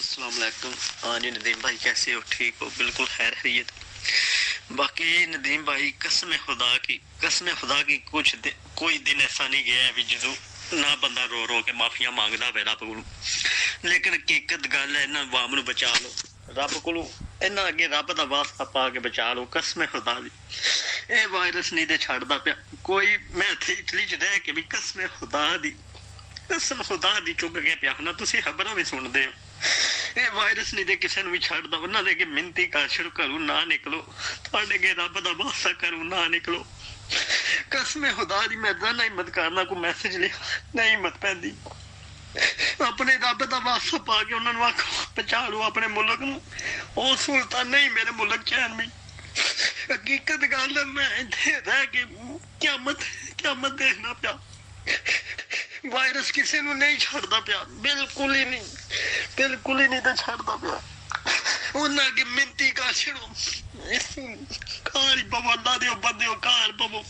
अस्सलाम वालेकुम। हाँ जी नदीम भाई, कैसे हो? ठीक हो? बिल्कुल खैर खैरियत। बाकी नदीम भाई, कसम खुदा की कोई दिन ऐसा नहीं गया भी जो ना बंदा रो रो के माफिया मांगदा होवे रब कोलों। लेकिन हकीकत गल है, इन्हां वाम नूं बचा लो रब कोलों, इन्हां अगे रब दा वास्ता पा के बचा लो। कसम खुदा दी ਇਹ ਵਾਇਰਸ नहीं ते छड्डदा पिया कोई। मैं इटली च रह के भी कसम खुदा दी चुग के पिया ना। तुसीं खबरां भी सुणदे हो, ਇਹ ਵਾਇਰਸ नहीं ते किसी नूं भी छड्डदा। उन्हां दे अगे मिन्नती कर छड़ो, घरों ना निकलो, तुहाडे अगे रब दा वास्ता करो, ना निकलो। कसम खुदा दी मैं ना हिम्मत करना, कोई मैसेज लिख नहीं हिम्मत पैंदी। अपने रब दा वास्ता पा के उन्हां नूं आखो बचा लो अपने मुल्क नूं। ਉਹ ਸਹੂਲਤਾਂ नहीं मेरे मुल्क चैन में। हकीकत गल मैं इत्थे रह के क्यामत देखना पिया। वायरस किसी नूं नहीं छड्डदा पिया, बिल्कुल ही नहीं तो छड्डदा पिया। उन्हां अगे मिन्नती कर छड़ो, घर ही पवो, अल्लाह दे बंदे हो, घर पवो।